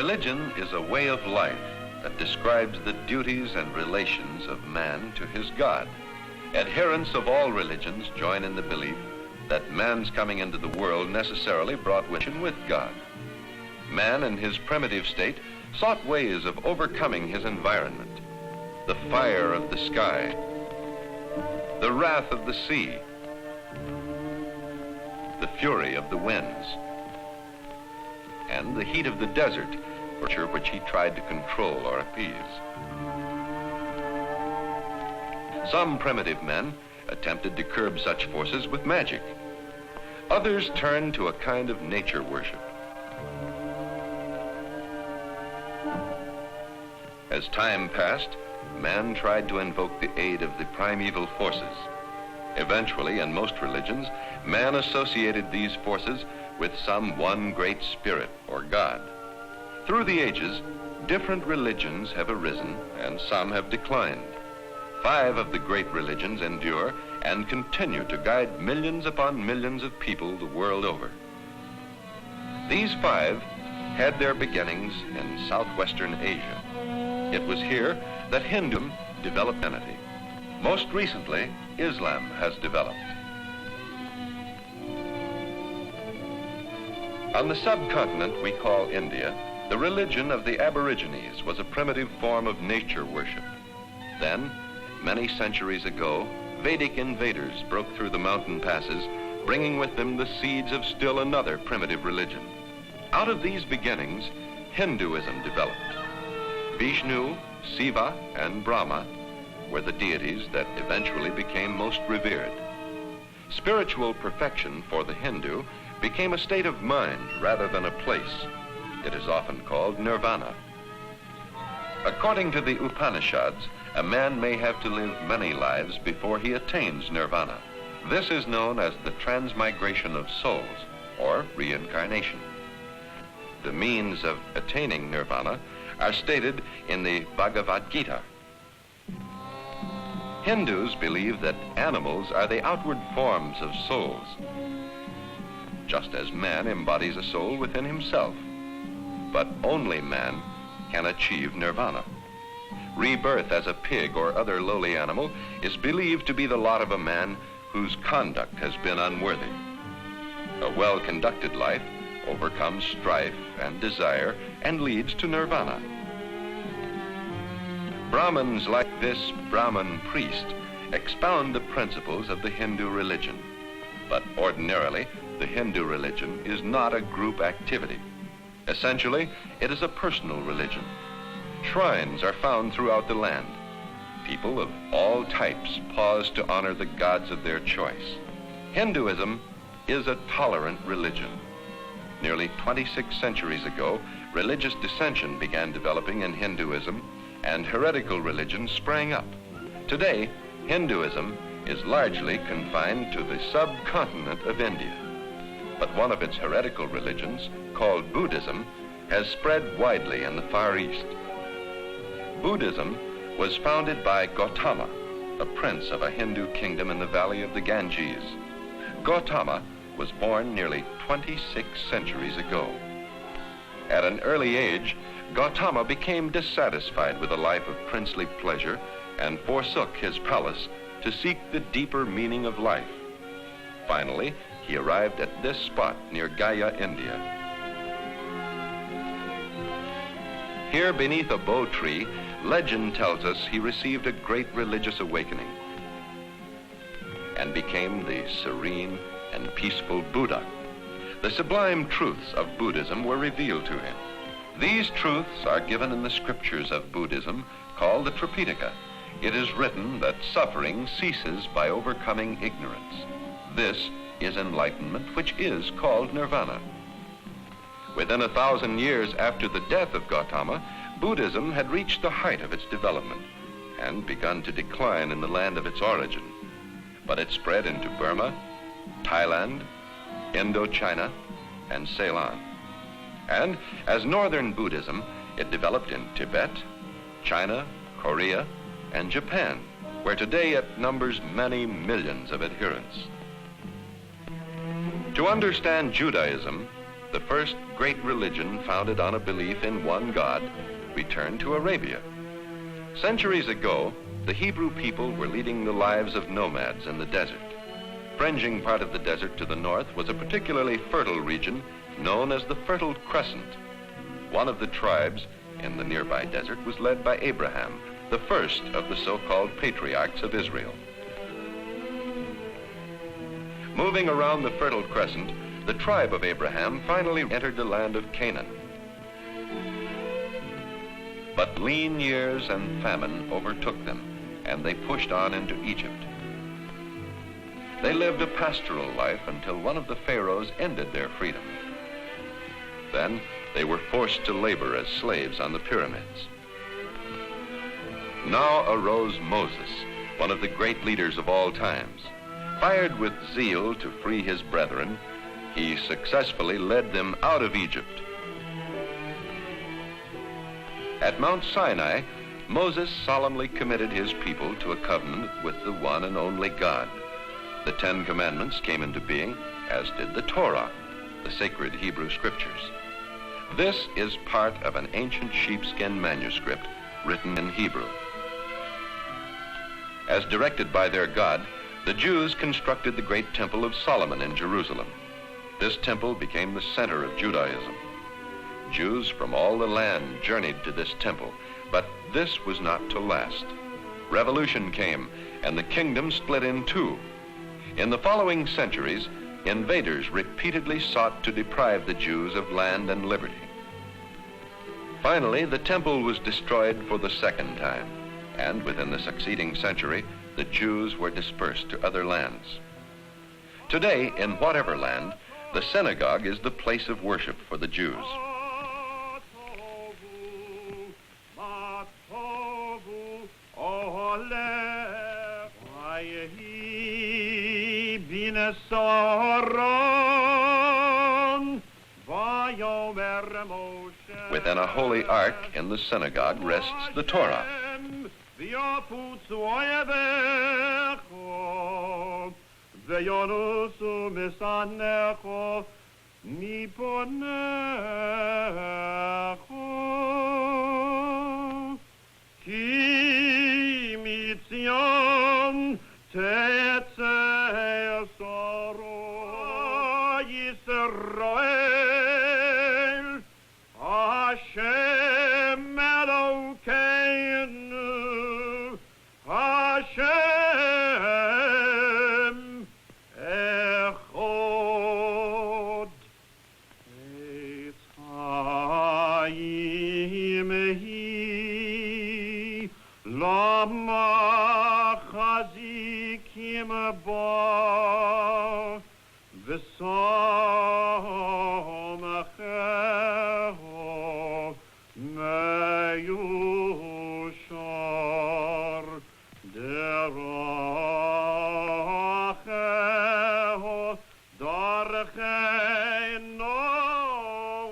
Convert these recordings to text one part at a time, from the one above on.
Religion is a way of life that describes the duties and relations of man to his God. Adherents of all religions join in the belief that man's coming into the world necessarily brought with God. Man in his primitive state sought ways of overcoming his environment, the fire of the sky, the wrath of the sea, the fury of the winds, and the heat of the desert, which he tried to control or appease. Some primitive men attempted to curb such forces with magic. Others turned to a kind of nature worship. As time passed, man tried to invoke the aid of the primeval forces. Eventually, in most religions, man associated these forces with some one great spirit or God. Through the ages, different religions have arisen and some have declined. 5 of the great religions endure and continue to guide millions upon millions of people the world over. These 5 had their beginnings in southwestern Asia. It was here that Hinduism developed identity. Most recently, Islam has developed. On the subcontinent we call India, the religion of the Aborigines was a primitive form of nature worship. Then, many centuries ago, Vedic invaders broke through the mountain passes, bringing with them the seeds of still another primitive religion. Out of these beginnings, Hinduism developed. Vishnu, Shiva, and Brahma were the deities that eventually became most revered. Spiritual perfection for the Hindu became a state of mind rather than a place. It is often called nirvana. According to the Upanishads, a man may have to live many lives before he attains nirvana. This is known as the transmigration of souls, or reincarnation. The means of attaining nirvana are stated in the Bhagavad Gita. Hindus believe that animals are the outward forms of souls, just as man embodies a soul within himself. But only man can achieve nirvana. Rebirth as a pig or other lowly animal is believed to be the lot of a man whose conduct has been unworthy. A well-conducted life overcomes strife and desire and leads to nirvana. Brahmins like this Brahmin priest expound the principles of the Hindu religion. But ordinarily, the Hindu religion is not a group activity. Essentially, it is a personal religion. Shrines are found throughout the land. People of all types pause to honor the gods of their choice. Hinduism is a tolerant religion. Nearly 26 centuries ago, religious dissension began developing in Hinduism, and heretical religions sprang up. Today, Hinduism is largely confined to the subcontinent of India. But one of its heretical religions, called Buddhism, has spread widely in the Far East. Buddhism was founded by Gautama, a prince of a Hindu kingdom in the valley of the Ganges. Gautama was born nearly 26 centuries ago. At an early age, Gautama became dissatisfied with a life of princely pleasure and forsook his palace to seek the deeper meaning of life. Finally, he arrived at this spot near Gaya, India. Here beneath a bo tree, legend tells us he received a great religious awakening and became the serene and peaceful Buddha. The sublime truths of Buddhism were revealed to him. These truths are given in the scriptures of Buddhism called the Britannica. It is written that suffering ceases by overcoming ignorance. This is enlightenment, which is called nirvana. Within 1,000 years after the death of Gautama, Buddhism had reached the height of its development and begun to decline in the land of its origin. But it spread into Burma, Thailand, Indochina, and Ceylon. And as Northern Buddhism, it developed in Tibet, China, Korea, and Japan, where today it numbers many millions of adherents. To understand Judaism, the first great religion founded on a belief in one God, returned to Arabia. Centuries ago, the Hebrew people were leading the lives of nomads in the desert. Fringing part of the desert to the north was a particularly fertile region known as the Fertile Crescent. One of the tribes in the nearby desert was led by Abraham, the first of the so-called patriarchs of Israel. Moving around the Fertile Crescent, the tribe of Abraham finally entered the land of Canaan. But lean years and famine overtook them, and they pushed on into Egypt. They lived a pastoral life until one of the pharaohs ended their freedom. Then they were forced to labor as slaves on the pyramids. Now arose Moses, one of the great leaders of all times. Fired with zeal to free his brethren, he successfully led them out of Egypt. At Mount Sinai, Moses solemnly committed his people to a covenant with the one and only God. The 10 Commandments came into being, as did the Torah, the sacred Hebrew scriptures. This is part of an ancient sheepskin manuscript written in Hebrew. As directed by their God, the Jews constructed the great Temple of Solomon in Jerusalem. This temple became the center of Judaism. Jews from all the land journeyed to this temple, but this was not to last. Revolution came, and the kingdom split in two. In the following centuries, invaders repeatedly sought to deprive the Jews of land and liberty. Finally, the temple was destroyed for the second time, and within the succeeding century, the Jews were dispersed to other lands. Today, in whatever land, the synagogue is the place of worship for the Jews. Within a holy ark in the synagogue rests the Torah. Hashem Elokeinu, Hashem Echad, Eitz Chaim Hi, Lama Chazikim Ba, V'Samecheho Meyushar Deracheho Darchei Noam.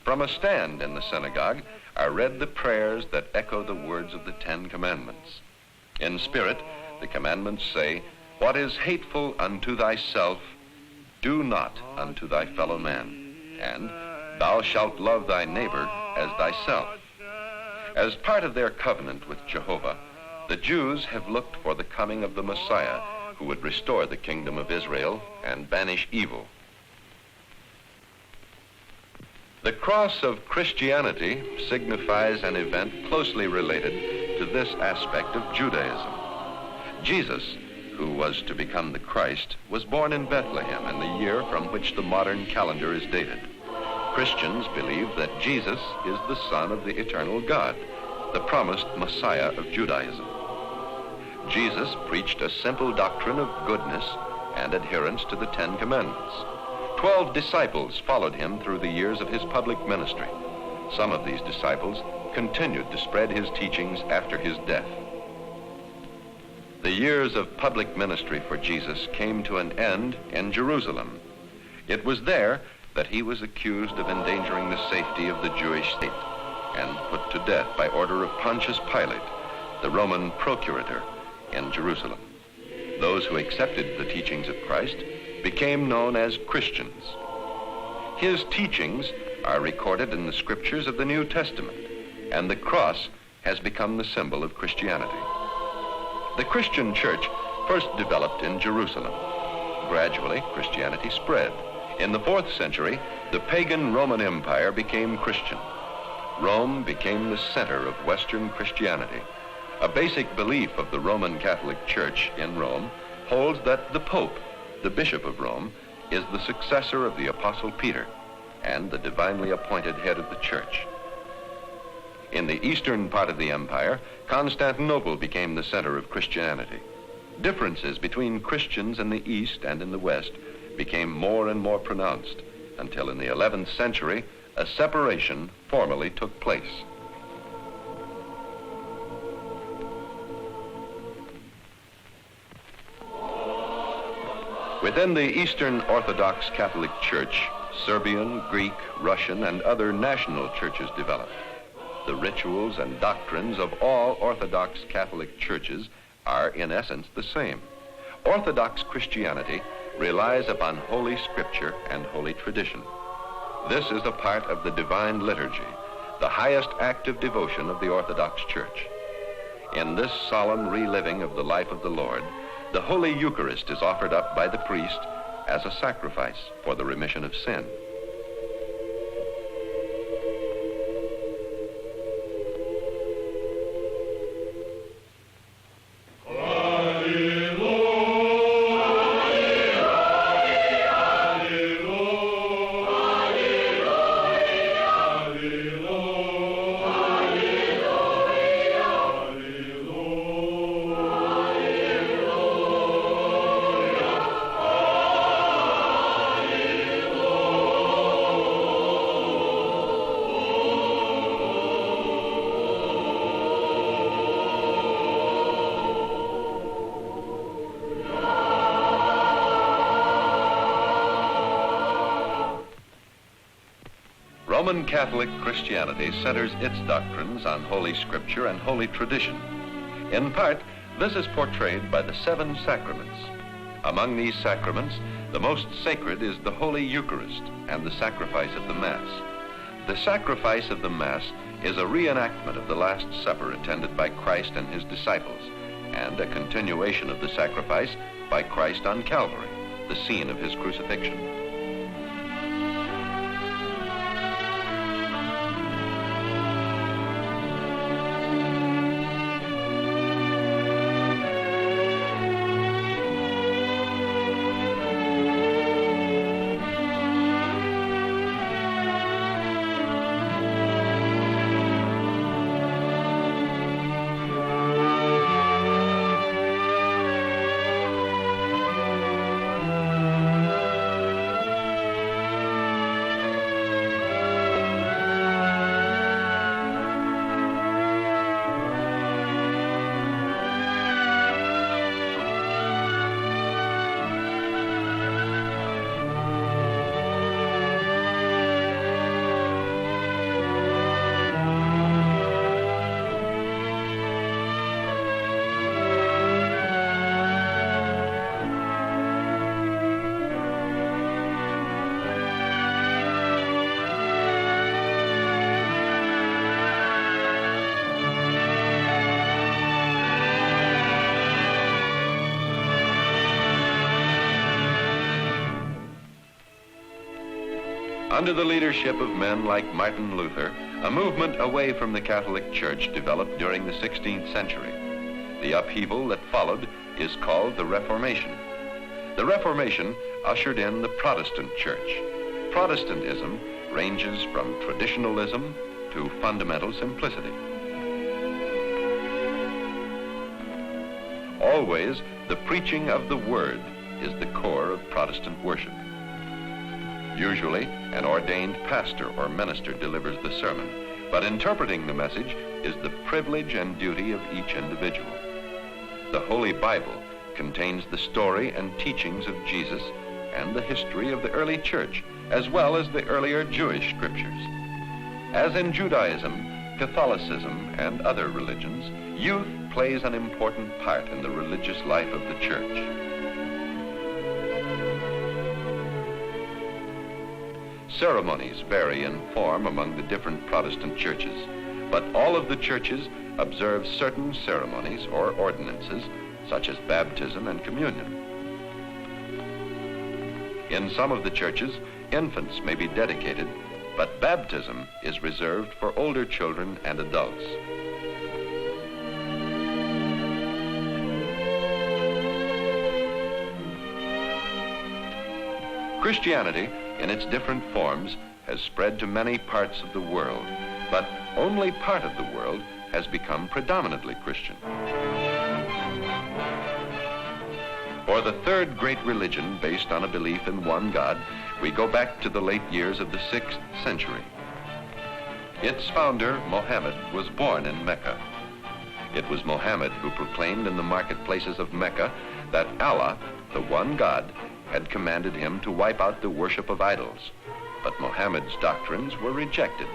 From a stand in the synagogue are read the prayers that echo the words of the 10 Commandments. In spirit, the commandments say, "What is hateful unto thyself, do not unto thy fellow man, and thou shalt love thy neighbor as thyself." As part of their covenant with Jehovah, the Jews have looked for the coming of the Messiah, who would restore the kingdom of Israel and banish evil. The cross of Christianity signifies an event closely related to this aspect of Judaism. Jesus, who was to become the Christ, was born in Bethlehem in the year from which the modern calendar is dated. Christians believe that Jesus is the Son of the eternal God, the promised Messiah of Judaism. Jesus preached a simple doctrine of goodness and adherence to the 10 Commandments. 12 disciples followed him through the years of his public ministry. Some of these disciples continued to spread his teachings after his death. The years of public ministry for Jesus came to an end in Jerusalem. It was there that he was accused of endangering the safety of the Jewish state and put to death by order of Pontius Pilate, the Roman procurator in Jerusalem. Those who accepted the teachings of Christ became known as Christians. His teachings are recorded in the scriptures of the New Testament, and the cross has become the symbol of Christianity. The Christian church first developed in Jerusalem. Gradually, Christianity spread. In the 4th century, the pagan Roman Empire became Christian. Rome became the center of Western Christianity. A basic belief of the Roman Catholic Church in Rome holds that the Pope, the Bishop of Rome, is the successor of the Apostle Peter and the divinely appointed head of the church. In the eastern part of the empire, Constantinople became the center of Christianity. Differences between Christians in the east and in the west became more and more pronounced until in the 11th century, a separation formally took place. Within the Eastern Orthodox Catholic Church, Serbian, Greek, Russian, and other national churches developed. The rituals and doctrines of all Orthodox Catholic churches are in essence the same. Orthodox Christianity relies upon Holy Scripture and Holy Tradition. This is a part of the divine liturgy, the highest act of devotion of the Orthodox Church. In this solemn reliving of the life of the Lord, the Holy Eucharist is offered up by the priest as a sacrifice for the remission of sin. Roman Catholic Christianity centers its doctrines on Holy Scripture and Holy Tradition. In part, this is portrayed by the 7 sacraments. Among these sacraments, the most sacred is the Holy Eucharist and the sacrifice of the Mass. The sacrifice of the Mass is a reenactment of the Last Supper attended by Christ and his disciples, and a continuation of the sacrifice by Christ on Calvary, the scene of his crucifixion. Under the leadership of men like Martin Luther, a movement away from the Catholic Church developed during the 16th century. The upheaval that followed is called the Reformation. The Reformation ushered in the Protestant Church. Protestantism ranges from traditionalism to fundamental simplicity. Always, the preaching of the Word is the core of Protestant worship. Usually, an ordained pastor or minister delivers the sermon, but interpreting the message is the privilege and duty of each individual. The Holy Bible contains the story and teachings of Jesus and the history of the early church, as well as the earlier Jewish scriptures. As in Judaism, Catholicism, and other religions, youth plays an important part in the religious life of the church. Ceremonies vary in form among the different Protestant churches, but all of the churches observe certain ceremonies or ordinances, such as baptism and communion. In some of the churches, infants may be dedicated, but baptism is reserved for older children and adults. Christianity, in its different forms, has spread to many parts of the world, but only part of the world has become predominantly Christian. For the third great religion based on a belief in one God, we go back to the late years of the 6th century. Its founder, Mohammed, was born in Mecca. It was Mohammed who proclaimed in the marketplaces of Mecca that Allah, the one God, had commanded him to wipe out the worship of idols. But Mohammed's doctrines were rejected.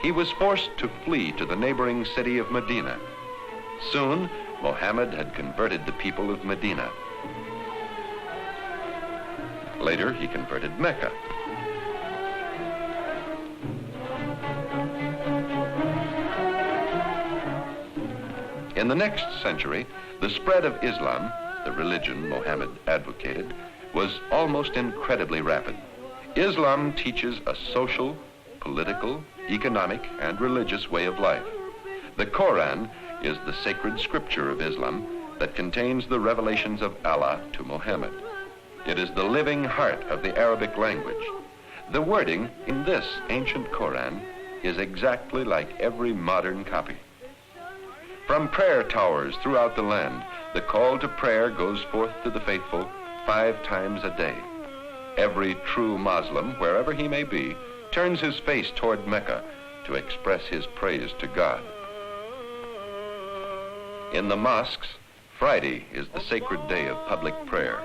He was forced to flee to the neighboring city of Medina. Soon, Mohammed had converted the people of Medina. Later, he converted Mecca. In the next century, the spread of Islam, the religion Mohammed advocated, was almost incredibly rapid. Islam teaches a social, political, economic, and religious way of life. The Quran is the sacred scripture of Islam that contains the revelations of Allah to Mohammed. It is the living heart of the Arabic language. The wording in this ancient Quran is exactly like every modern copy. From prayer towers throughout the land, the call to prayer goes forth to the faithful 5 times a day. Every true Muslim, wherever he may be, turns his face toward Mecca to express his praise to God. In the mosques, Friday is the sacred day of public prayer.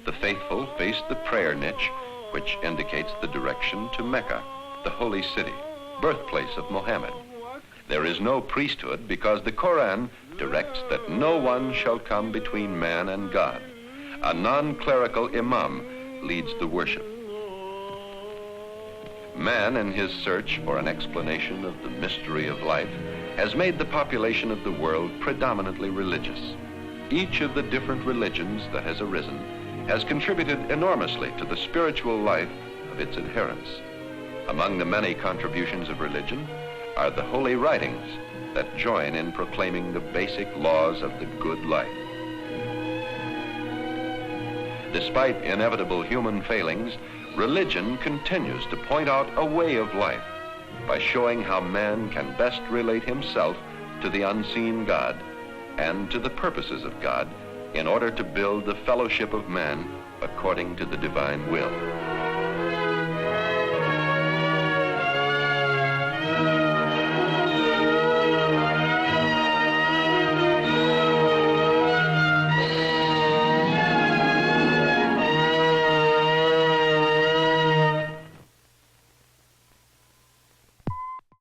The faithful face the prayer niche, which indicates the direction to Mecca, the holy city, birthplace of Mohammed. There is no priesthood because the Quran directs that no one shall come between man and God. A non-clerical imam leads the worship. Man, in his search for an explanation of the mystery of life, has made the population of the world predominantly religious. Each of the different religions that has arisen has contributed enormously to the spiritual life of its adherents. Among the many contributions of religion are the holy writings that join in proclaiming the basic laws of the good life. Despite inevitable human failings, religion continues to point out a way of life by showing how man can best relate himself to the unseen God and to the purposes of God in order to build the fellowship of man according to the divine will.